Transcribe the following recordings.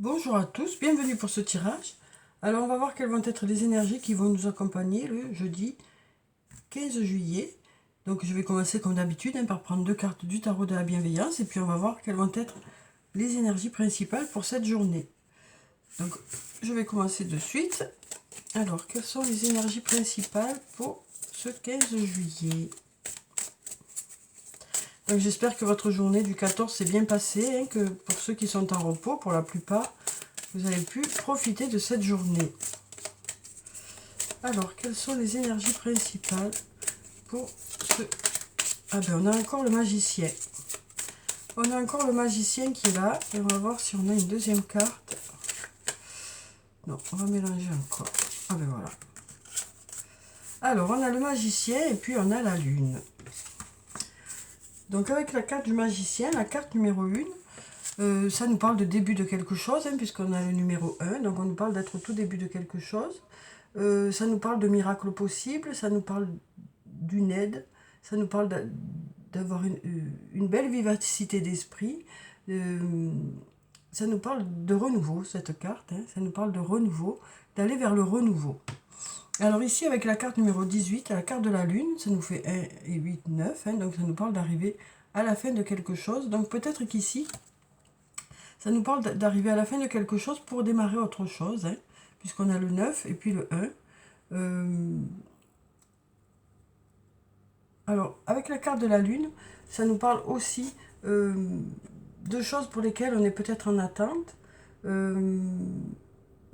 Bonjour à tous, bienvenue pour ce tirage. Alors on va voir quelles vont être les énergies qui vont nous accompagner le jeudi 15 juillet. Donc je vais commencer comme d'habitude par prendre deux cartes du tarot de la bienveillance et puis on va voir quelles vont être les énergies principales pour cette journée. Donc je vais commencer de suite. Alors quelles sont les énergies principales pour ce 15 juillet? Donc j'espère que votre journée du 14 s'est bien passée, que pour ceux qui sont en repos, pour la plupart, vous avez pu profiter de cette journée. Alors, quelles sont les énergies principales pour ce... Ah ben, on a encore le magicien. On a encore le magicien qui est là. Et on va voir si on a une deuxième carte. Non, on va mélanger encore. Ah ben voilà. Alors, on a le magicien et puis on a la lune. Donc, avec la carte du magicien, la carte numéro 1, ça nous parle de début de quelque chose, puisqu'on a le numéro 1. Donc, on nous parle d'être au tout début de quelque chose. Ça nous parle de miracles possibles, ça nous parle d'une aide, ça nous parle d'avoir une belle vivacité d'esprit, ça nous parle de renouveau, cette carte, ça nous parle de renouveau, d'aller vers le renouveau. Alors ici, avec la carte numéro 18, la carte de la lune, ça nous fait 1 et 8, 9, donc ça nous parle d'arriver à la fin de quelque chose. Donc peut-être qu'ici, ça nous parle d'arriver à la fin de quelque chose pour démarrer autre chose, puisqu'on a le 9 et puis le 1. Alors, avec la carte de la lune, ça nous parle aussi de choses pour lesquelles on est peut-être en attente.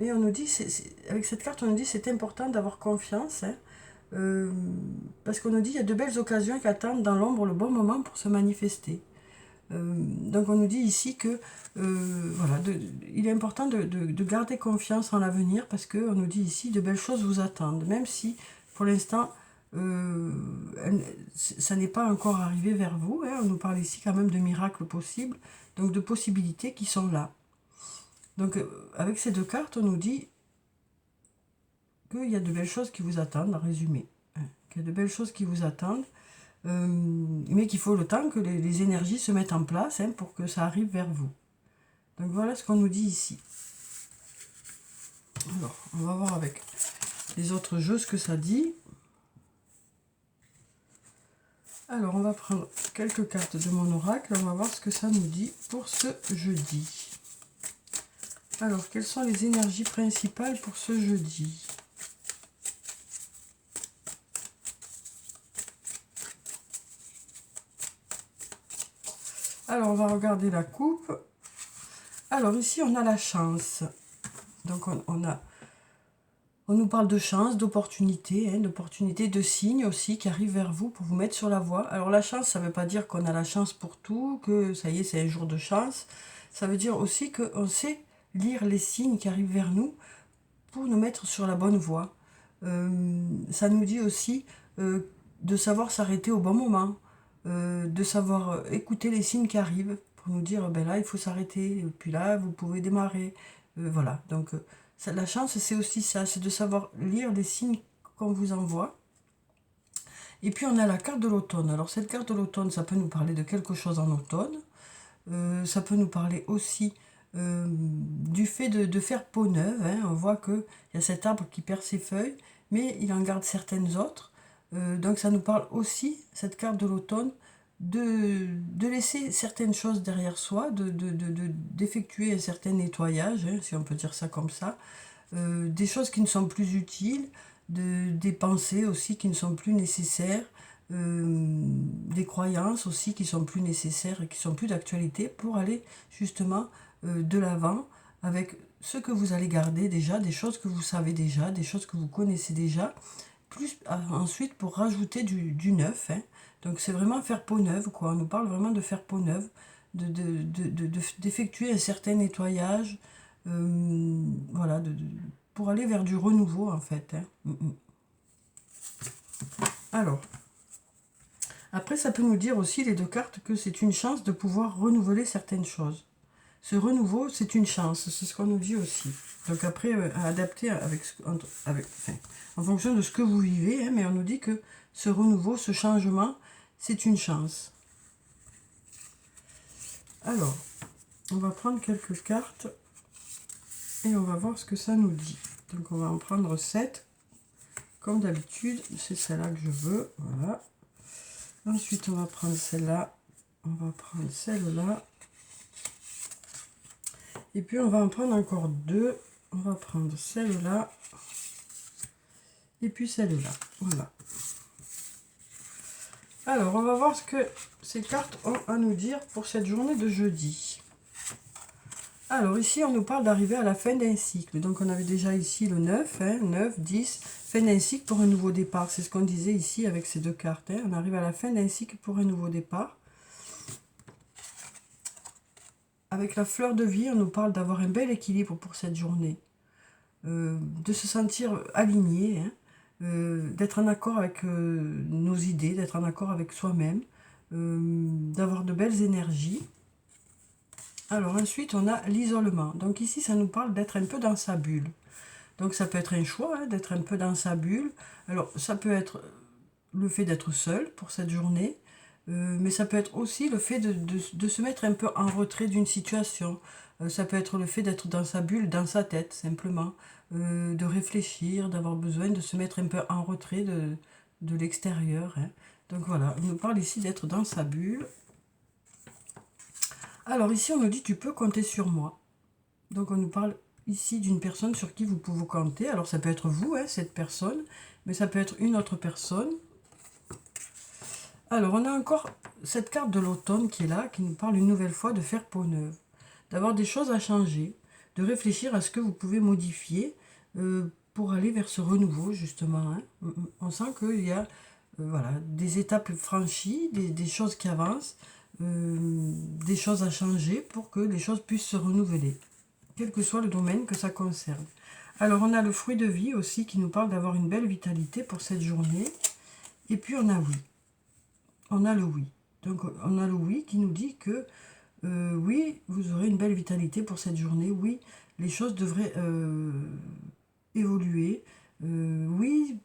Et on nous dit, avec cette carte, on nous dit c'est important d'avoir confiance. Parce qu'on nous dit il y a de belles occasions qui attendent dans l'ombre le bon moment pour se manifester. Donc on nous dit ici que voilà, il est important de garder confiance en l'avenir parce qu'on nous dit ici de belles choses vous attendent, même si pour l'instant ça n'est pas encore arrivé vers vous. On nous parle ici quand même de miracles possibles, donc de possibilités qui sont là. Donc avec ces deux cartes, on nous dit qu'il y a de belles choses qui vous attendent, en résumé. Qu'il y a de belles choses qui vous attendent. Mais qu'il faut le temps que les énergies se mettent en place pour que ça arrive vers vous. Donc voilà ce qu'on nous dit ici. Alors, on va voir avec les autres jeux ce que ça dit. Alors, on va prendre quelques cartes de mon oracle. On va voir ce que ça nous dit pour ce jeudi. Alors, quelles sont les énergies principales pour ce jeudi ? Alors, on va regarder la coupe. Alors, ici, on a la chance. Donc, on nous parle de chance, d'opportunité, d'opportunité, de signes aussi qui arrivent vers vous pour vous mettre sur la voie. Alors, la chance, ça ne veut pas dire qu'on a la chance pour tout, que ça y est, c'est un jour de chance. Ça veut dire aussi qu'on sait lire les signes qui arrivent vers nous pour nous mettre sur la bonne voie. Ça nous dit aussi de savoir s'arrêter au bon moment. De savoir écouter les signes qui arrivent pour nous dire ben là il faut s'arrêter et puis là vous pouvez démarrer, voilà. Donc la chance c'est aussi ça, c'est de savoir lire les signes qu'on vous envoie. Et puis on a la carte de l'automne. Alors cette carte de l'automne, ça peut nous parler de quelque chose en automne, ça peut nous parler aussi du fait de faire peau neuve, on voit qu'il y a cet arbre qui perd ses feuilles mais il en garde certaines autres. Donc ça nous parle aussi, cette carte de l'automne, de laisser certaines choses derrière soi, d'effectuer un certain nettoyage, si on peut dire ça comme ça, des choses qui ne sont plus utiles, des pensées aussi qui ne sont plus nécessaires, des croyances aussi qui sont plus nécessaires et qui sont plus d'actualité pour aller justement de l'avant avec ce que vous allez garder déjà, des choses que vous savez déjà, des choses que vous connaissez déjà, plus ensuite pour rajouter du neuf. Donc c'est vraiment faire peau neuve, quoi. On nous parle vraiment de faire peau neuve, d'effectuer un certain nettoyage, voilà, pour aller vers du renouveau en fait. Alors, après ça peut nous dire aussi les deux cartes que c'est une chance de pouvoir renouveler certaines choses. Ce renouveau, c'est une chance, c'est ce qu'on nous dit aussi. Donc après, à adapter en fonction de ce que vous vivez, mais on nous dit que ce renouveau, ce changement, c'est une chance. Alors, on va prendre quelques cartes Et on va voir ce que ça nous dit. Donc on va en prendre 7. Comme d'habitude, c'est celle-là que je veux. Voilà. Ensuite, on va prendre celle-là. On va prendre celle-là. Et puis, on va en prendre encore 2. On va prendre celle-là. Et puis celle-là. Voilà. Alors, on va voir ce que ces cartes ont à nous dire pour cette journée de jeudi. Alors, ici, on nous parle d'arriver à la fin d'un cycle. Donc, on avait déjà ici le 9, 9, 10, fin d'un cycle pour un nouveau départ. C'est ce qu'on disait ici avec ces deux cartes. On arrive à la fin d'un cycle pour un nouveau départ. Avec la fleur de vie, on nous parle d'avoir un bel équilibre pour cette journée. De se sentir aligné, d'être en accord avec nos idées, d'être en accord avec soi-même, d'avoir de belles énergies. Alors ensuite, on a l'isolement. Donc ici, ça nous parle d'être un peu dans sa bulle. Donc ça peut être un choix, d'être un peu dans sa bulle. Alors ça peut être le fait d'être seul pour cette journée, mais ça peut être aussi le fait de se mettre un peu en retrait d'une situation. Ça peut être le fait d'être dans sa bulle, dans sa tête, simplement. De réfléchir, d'avoir besoin de se mettre un peu en retrait de l'extérieur. Donc voilà, il nous parle ici d'être dans sa bulle. Alors ici, on nous dit « tu peux compter sur moi ». Donc on nous parle ici d'une personne sur qui vous pouvez compter. Alors ça peut être vous, cette personne, mais ça peut être une autre personne. Alors on a encore cette carte de l'automne qui est là, qui nous parle une nouvelle fois de faire peau neuve, d'avoir des choses à changer, de réfléchir à ce que vous pouvez modifier pour aller vers ce renouveau justement. On sent qu'il y a voilà, des étapes franchies, des choses qui avancent, des choses à changer pour que les choses puissent se renouveler, quel que soit le domaine que ça concerne. Alors on a le fruit de vie aussi qui nous parle d'avoir une belle vitalité pour cette journée. Et puis on a oui. On a le oui. Donc on a le oui qui nous dit que oui, vous aurez une belle vitalité pour cette journée. Oui, les choses devraient évoluer. Oui,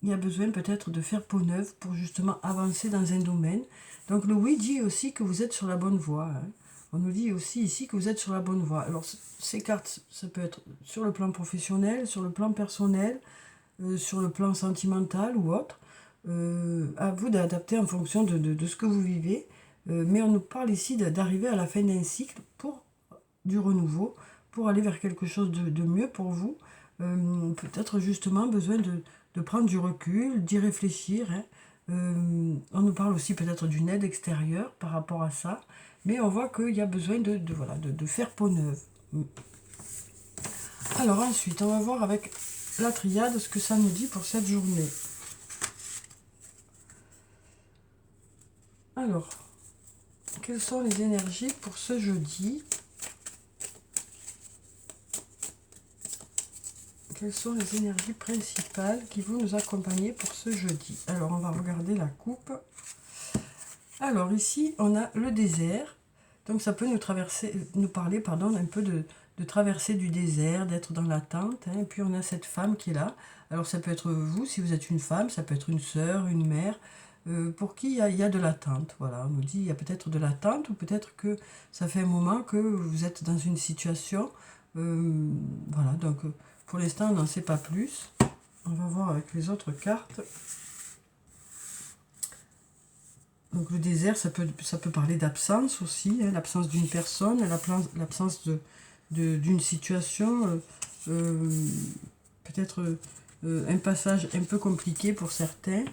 il y a besoin peut-être de faire peau neuve pour justement avancer dans un domaine. Donc le oui dit aussi que vous êtes sur la bonne voie. On nous dit aussi ici que vous êtes sur la bonne voie. Alors ces cartes, ça peut être sur le plan professionnel, sur le plan personnel, sur le plan sentimental ou autre. À vous d'adapter en fonction de ce que vous vivez. Mais on nous parle ici d'arriver à la fin d'un cycle pour du renouveau, pour aller vers quelque chose de mieux pour vous. Peut-être justement besoin de prendre du recul, d'y réfléchir. On nous parle aussi peut-être d'une aide extérieure par rapport à ça. Mais on voit qu'il y a besoin de faire peau neuve. Alors ensuite, on va voir avec la triade ce que ça nous dit pour cette journée. Alors, quelles sont les énergies pour ce jeudi? Quelles sont les énergies principales qui vont nous accompagner pour ce jeudi? Alors, on va regarder la coupe. Alors, ici, on a le désert. Donc, ça peut nous parler un peu de traverser du désert, d'être dans l'attente. Et puis, on a cette femme qui est là. Alors, ça peut être vous, si vous êtes une femme, ça peut être une sœur, une mère. Pour qui il y a de l'attente. Voilà, on nous dit il y a peut-être de l'attente ou peut-être que ça fait un moment que vous êtes dans une situation. Voilà, donc pour l'instant on n'en sait pas plus. On va voir avec les autres cartes. Donc le désert, ça peut parler d'absence aussi, l'absence d'une personne, l'absence d'une situation, peut-être un passage un peu compliqué pour certains.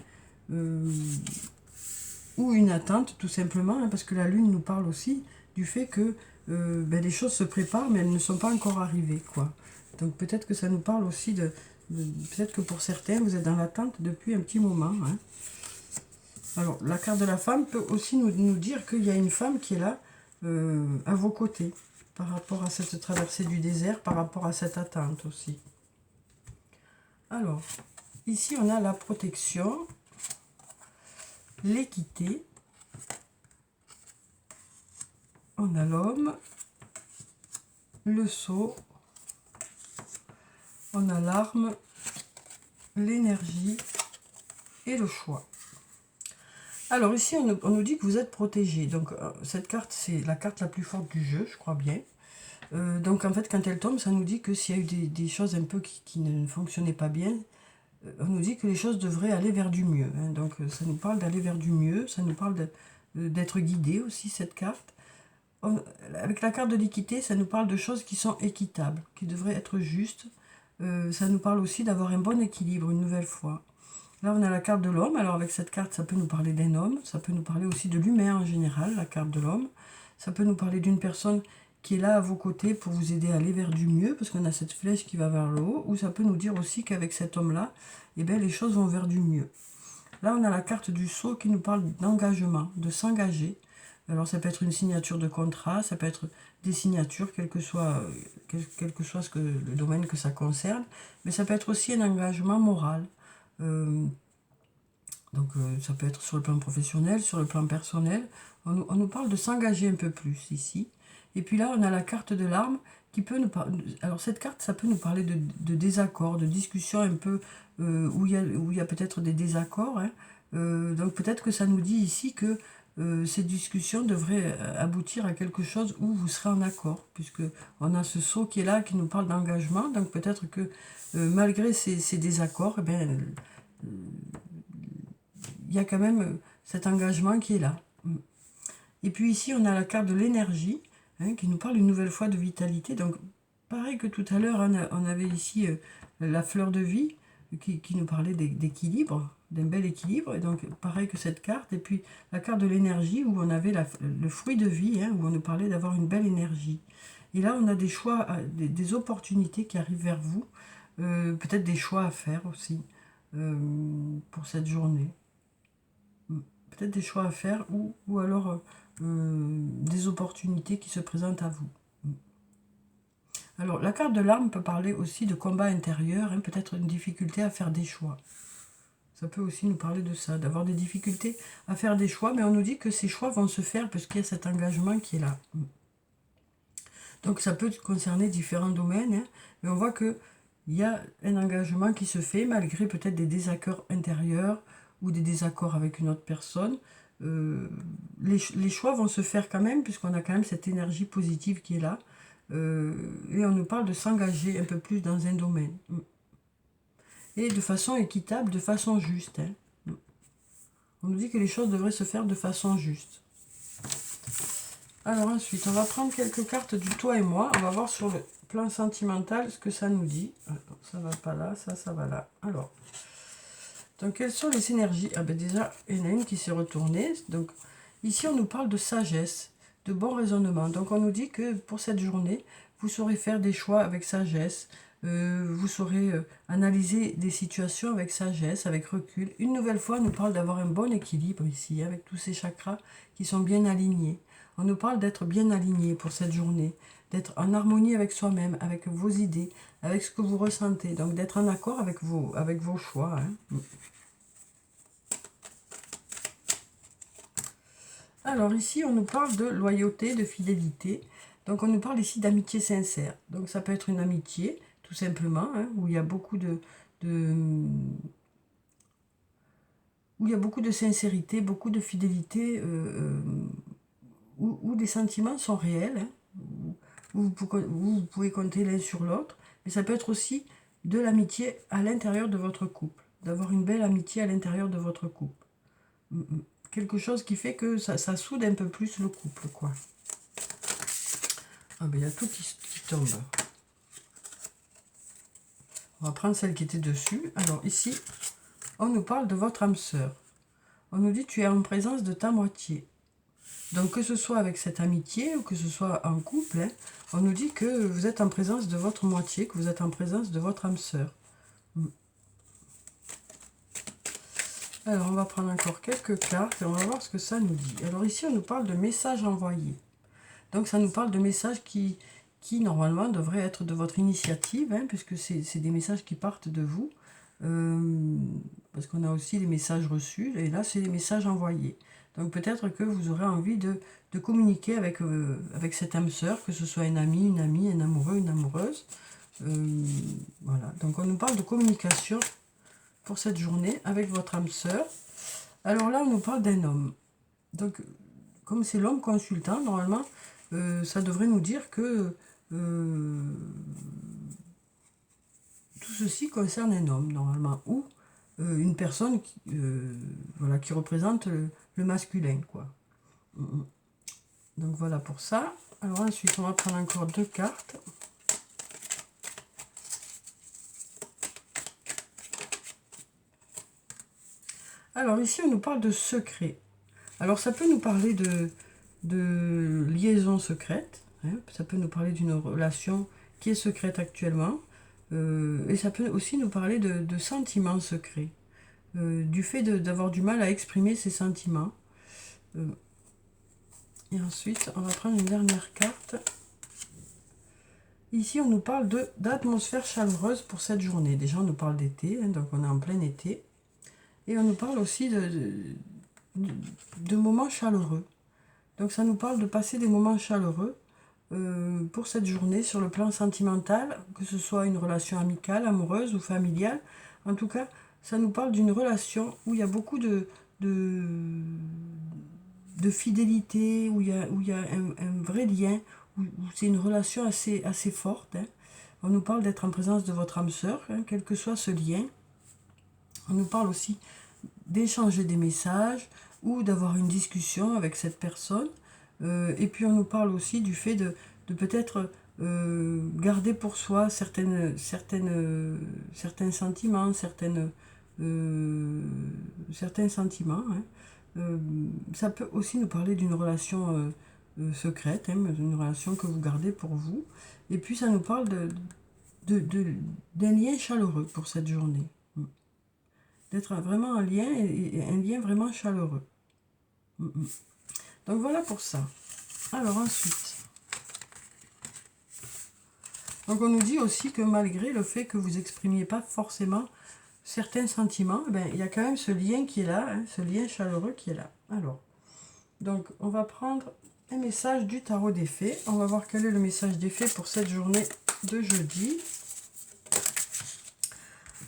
Ou une attente tout simplement, parce que la lune nous parle aussi du fait que les choses se préparent mais elles ne sont pas encore arrivées, quoi. Donc peut-être que ça nous parle aussi peut-être que pour certains vous êtes dans l'attente depuis un petit moment. Alors la carte de la femme peut aussi nous dire qu'il y a une femme qui est là à vos côtés par rapport à cette traversée du désert, par rapport à cette attente aussi. Alors ici on a la protection, l'équité, on a l'homme, le sceau, on a l'arme, l'énergie et le choix. Alors ici on nous dit que vous êtes protégé. Donc cette carte c'est la carte la plus forte du jeu, je crois bien. Donc en fait, quand elle tombe, ça nous dit que s'il y a eu des choses un peu qui ne fonctionnaient pas bien, on nous dit que les choses devraient aller vers du mieux. Hein. Donc ça nous parle d'aller vers du mieux, ça nous parle d'être guidé aussi, cette carte. Avec la carte de l'équité, ça nous parle de choses qui sont équitables, qui devraient être justes. Ça nous parle aussi d'avoir un bon équilibre, une nouvelle fois. Là, on a la carte de l'homme. Alors avec cette carte, ça peut nous parler d'un homme, ça peut nous parler aussi de l'humain en général, la carte de l'homme. Ça peut nous parler d'une personne qui est là à vos côtés pour vous aider à aller vers du mieux, parce qu'on a cette flèche qui va vers le haut, ou ça peut nous dire aussi qu'avec cet homme-là, eh bien, les choses vont vers du mieux. Là, on a la carte du sceau qui nous parle d'engagement, de s'engager. Alors, ça peut être une signature de contrat, ça peut être des signatures, quel que soit le domaine que ça concerne, mais ça peut être aussi un engagement moral. Ça peut être sur le plan professionnel, sur le plan personnel. On nous parle de s'engager un peu plus ici. Et puis là, on a la carte de l'arme qui peut nous parler... Alors cette carte, ça peut nous parler de désaccords, de discussions un peu où il y a peut-être des désaccords. Hein. Donc peut-être que ça nous dit ici que ces discussions devraient aboutir à quelque chose où vous serez en accord, puisque on a ce sceau qui est là, qui nous parle d'engagement. Donc peut-être que malgré ces désaccords, eh bien, il y a quand même cet engagement qui est là. Et puis ici, on a la carte de l'énergie, hein, qui nous parle une nouvelle fois de vitalité. Donc, pareil que tout à l'heure, on avait ici la fleur de vie, qui nous parlait d'équilibre, d'un bel équilibre. Et donc, pareil que cette carte. Et puis, la carte de l'énergie, où on avait le fruit de vie, hein, où on nous parlait d'avoir une belle énergie. Et là, on a des choix, des opportunités qui arrivent vers vous. Peut-être des choix à faire aussi pour cette journée. Peut-être des choix à faire ou alors des opportunités qui se présentent à vous. Alors, la carte de l'arme peut parler aussi de combat intérieur, hein, peut-être une difficulté à faire des choix. Ça peut aussi nous parler de ça, d'avoir des difficultés à faire des choix, mais on nous dit que ces choix vont se faire parce qu'il y a cet engagement qui est là. Donc, ça peut concerner différents domaines, hein, mais on voit qu'il y a un engagement qui se fait malgré peut-être des désaccords intérieurs ou des désaccords avec une autre personne. Les choix vont se faire quand même, puisqu'on a quand même cette énergie positive qui est là. Et on nous parle de s'engager un peu plus dans un domaine. Et de façon équitable, de façon juste. Hein. On nous dit que les choses devraient se faire de façon juste. Alors ensuite, on va prendre quelques cartes du toi et moi. On va voir sur le plan sentimental ce que ça nous dit. Alors, ça va pas là, ça va là. Alors, donc quelles sont les énergies? Ah ben déjà, il y en a une qui s'est retournée. Donc ici, on nous parle de sagesse, de bon raisonnement. Donc on nous dit que pour cette journée, vous saurez faire des choix avec sagesse. Vous saurez analyser des situations avec sagesse, avec recul. Une nouvelle fois, on nous parle d'avoir un bon équilibre ici, avec tous ces chakras qui sont bien alignés. On nous parle d'être bien aligné pour cette journée, d'être en harmonie avec soi-même, avec vos idées, avec ce que vous ressentez. Donc d'être en accord avec vos choix. Hein. Alors ici, on nous parle de loyauté, de fidélité. Donc on nous parle ici d'amitié sincère. Donc ça peut être une amitié, tout simplement, hein, où il y a beaucoup où il y a beaucoup de sincérité, beaucoup de fidélité, où des sentiments sont réels, hein, où vous pouvez compter l'un sur l'autre. Mais ça peut être aussi de l'amitié à l'intérieur de votre couple, d'avoir une belle amitié à l'intérieur de votre couple. Quelque chose qui fait que ça soude un peu plus le couple, quoi. Ah ben il y a tout qui tombe. On va prendre celle qui était dessus. Alors ici, on nous parle de votre âme sœur. On nous dit tu es en présence de ta moitié. Donc que ce soit avec cette amitié ou que ce soit en couple, hein, on nous dit que vous êtes en présence de votre moitié, que vous êtes en présence de votre âme sœur. Alors on va prendre encore quelques cartes et on va voir ce que ça nous dit. Alors ici on nous parle de messages envoyés. Donc ça nous parle de messages qui normalement devraient être de votre initiative, hein, puisque c'est des messages qui partent de vous. Parce qu'on a aussi les messages reçus, et là c'est les messages envoyés. Donc peut-être que vous aurez envie de communiquer avec cette âme sœur, que ce soit un ami, un amoureux, une amoureuse. Voilà, donc on nous parle de communication pour cette journée avec votre âme sœur. Alors là on nous parle d'un homme. Donc comme c'est l'homme consultant, normalement, ça devrait nous dire que tout ceci concerne un homme, normalement, ou une personne qui, voilà, qui représente le masculin, quoi. Donc voilà pour ça. Alors ensuite, on va prendre encore 2 cartes. Alors ici, on nous parle de secret. Alors ça peut nous parler de liaison secrète, hein, ça peut nous parler d'une relation qui est secrète actuellement, et ça peut aussi nous parler de sentiments secrets, du fait d'avoir du mal à exprimer ses sentiments. Et ensuite, on va prendre une dernière carte. Ici, on nous parle d'atmosphère chaleureuse pour cette journée. Déjà, on nous parle d'été, hein, donc on est en plein été. Et on nous parle aussi de moments chaleureux. Donc ça nous parle de passer des moments chaleureux pour cette journée sur le plan sentimental, que ce soit une relation amicale, amoureuse ou familiale. En tout cas, ça nous parle d'une relation où il y a beaucoup de fidélité, où il y a un vrai lien, où c'est une relation assez forte. Hein. On nous parle d'être en présence de votre âme sœur, hein, quel que soit ce lien. On nous parle aussi d'échanger des messages ou d'avoir une discussion avec cette personne. Et puis on nous parle aussi du fait de peut-être garder pour soi certains sentiments, certains sentiments. Hein. Ça peut aussi nous parler d'une relation secrète, hein, une relation que vous gardez pour vous. Et puis ça nous parle d'un lien chaleureux pour cette journée. D'être vraiment un lien, et un lien vraiment chaleureux. Donc voilà pour ça. Alors ensuite, donc on nous dit aussi que malgré le fait que vous n'exprimiez pas forcément certains sentiments, ben, il y a quand même ce lien qui est là, hein, ce lien chaleureux qui est là. Alors, donc on va prendre un message du tarot des fées. On va voir quel est le message des fées pour cette journée de jeudi.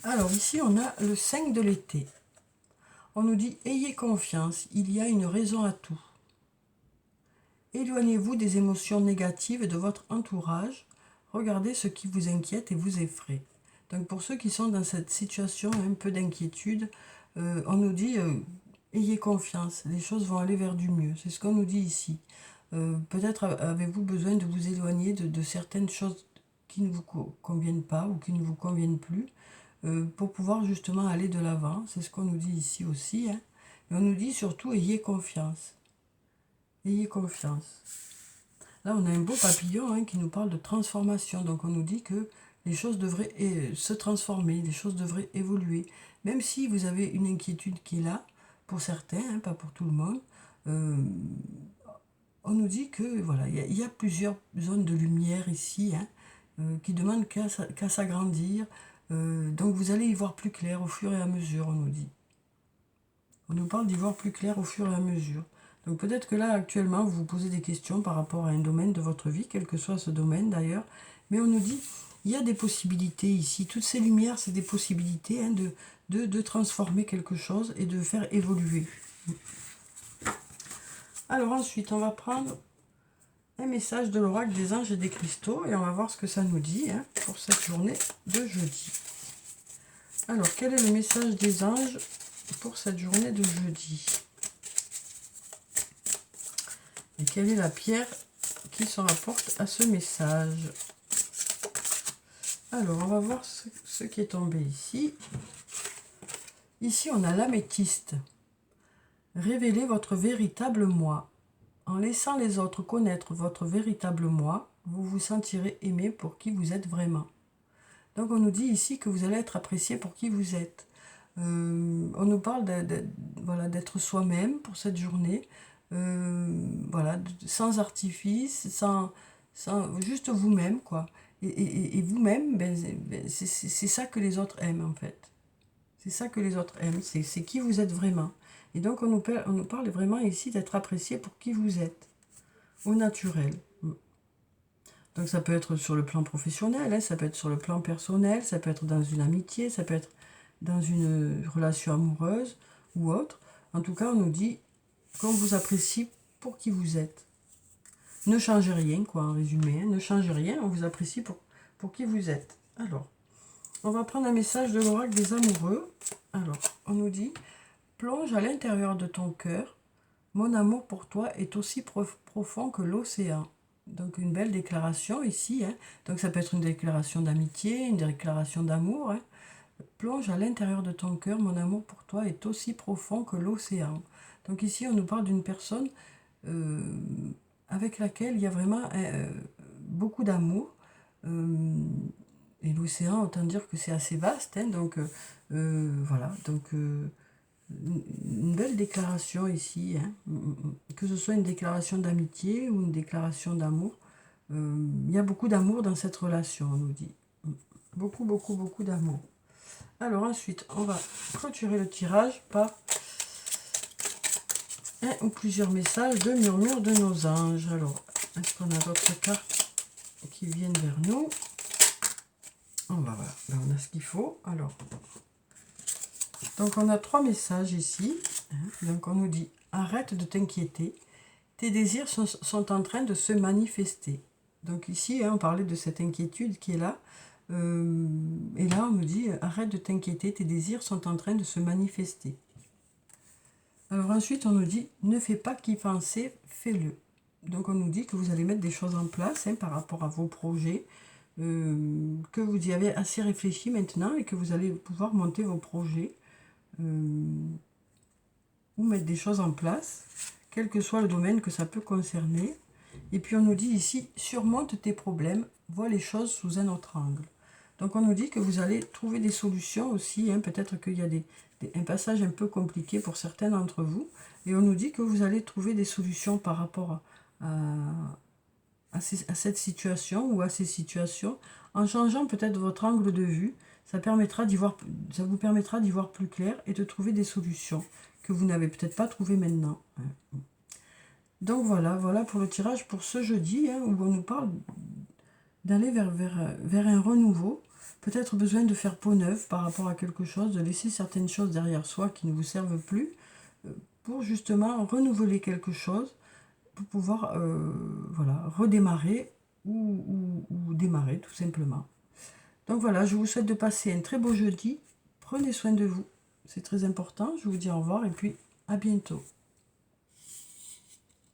Alors ici on a le 5 de l'été. On nous dit « Ayez confiance, il y a une raison à tout. Éloignez-vous des émotions négatives et de votre entourage. Regardez ce qui vous inquiète et vous effraie. » Donc pour ceux qui sont dans cette situation, un peu d'inquiétude, on nous dit ayez confiance, les choses vont aller vers du mieux. C'est ce qu'on nous dit ici. Peut-être avez-vous besoin de vous éloigner de certaines choses qui ne vous conviennent pas ou qui ne vous conviennent plus, pour pouvoir justement aller de l'avant. C'est ce qu'on nous dit ici aussi. Hein. Et on nous dit surtout ayez confiance. Ayez confiance. Là, on a un beau papillon, hein, qui nous parle de transformation. Donc, on nous dit que les choses devraient se transformer, les choses devraient évoluer. Même si vous avez une inquiétude qui est là, pour certains, hein, pas pour tout le monde, on nous dit que voilà, il y a plusieurs zones de lumière ici, hein, qui demandent qu'à s'agrandir. Donc, vous allez y voir plus clair au fur et à mesure, on nous dit. On nous parle d'y voir plus clair au fur et à mesure. Donc peut-être que là, actuellement, vous vous posez des questions par rapport à un domaine de votre vie, quel que soit ce domaine d'ailleurs. Mais on nous dit, il y a des possibilités ici. Toutes ces lumières, c'est des possibilités, hein, de transformer quelque chose et de faire évoluer. Alors ensuite, on va prendre un message de l'oracle des anges et des cristaux et on va voir ce que ça nous dit, hein, pour cette journée de jeudi. Alors, quel est le message des anges pour cette journée de jeudi? Et quelle est la pierre qui se rapporte à ce message? Alors, on va voir ce qui est tombé ici. Ici, on a l'améthyste. Révélez votre véritable moi. En laissant les autres connaître votre véritable moi, vous vous sentirez aimé pour qui vous êtes vraiment. Donc, on nous dit ici que vous allez être apprécié pour qui vous êtes. On nous parle voilà, d'être soi-même pour cette journée. Voilà, sans artifice, sans juste vous-même, quoi. Et vous-même, c'est ça que les autres aiment, en fait. C'est ça que les autres aiment, c'est qui vous êtes vraiment. Et donc, on nous parle vraiment ici d'être apprécié pour qui vous êtes, au naturel. Donc, ça peut être sur le plan professionnel, hein, ça peut être sur le plan personnel, ça peut être dans une amitié, ça peut être dans une relation amoureuse ou autre. En tout cas, on nous dit qu'on vous apprécie pour qui vous êtes. Ne changez rien, quoi, en résumé. Hein. Ne changez rien, on vous apprécie pour qui vous êtes. Alors, on va prendre un message de l'oracle des amoureux. Alors, on nous dit, plonge à l'intérieur de ton cœur. Mon amour pour toi est aussi profond que l'océan. Donc, une belle déclaration ici. Hein. Donc, ça peut être une déclaration d'amitié, une déclaration d'amour. Hein. Plonge à l'intérieur de ton cœur. Mon amour pour toi est aussi profond que l'océan. Donc, ici, on nous parle d'une personne avec laquelle il y a vraiment beaucoup d'amour. Et l'océan, autant dire que c'est assez vaste. Hein, donc, voilà. Donc, une belle déclaration ici. Hein, que ce soit une déclaration d'amitié ou une déclaration d'amour. Il y a beaucoup d'amour dans cette relation, on nous dit. Beaucoup, beaucoup, beaucoup d'amour. Alors ensuite, on va clôturer le tirage par un ou plusieurs messages de murmure de nos anges. Alors, est-ce qu'on a d'autres cartes qui viennent vers nous? On va voir. Là, on a ce qu'il faut. Alors, donc on a 3 messages ici. Donc on nous dit, arrête de t'inquiéter. Tes désirs sont en train de se manifester. Donc ici, on parlait de cette inquiétude qui est là. Et là, on nous dit, arrête de t'inquiéter. Tes désirs sont en train de se manifester. Alors ensuite, on nous dit, ne fais pas qu'y penser, fais-le. Donc on nous dit que vous allez mettre des choses en place par rapport à vos projets, que vous y avez assez réfléchi maintenant et que vous allez pouvoir monter vos projets ou mettre des choses en place, quel que soit le domaine que ça peut concerner. Et puis on nous dit ici, surmonte tes problèmes, vois les choses sous un autre angle. Donc on nous dit que vous allez trouver des solutions aussi, peut-être qu'il y a un passage un peu compliqué pour certains d'entre vous, et on nous dit que vous allez trouver des solutions par rapport à cette situation ou à ces situations, en changeant peut-être votre angle de vue, ça vous permettra d'y voir plus clair et de trouver des solutions que vous n'avez peut-être pas trouvées maintenant. Donc voilà pour le tirage pour ce jeudi, où on nous parle d'aller vers un renouveau, peut-être besoin de faire peau neuve par rapport à quelque chose, de laisser certaines choses derrière soi qui ne vous servent plus, pour justement renouveler quelque chose, pour pouvoir redémarrer ou démarrer tout simplement. Donc voilà, je vous souhaite de passer un très beau jeudi. Prenez soin de vous, c'est très important. Je vous dis au revoir et puis à bientôt.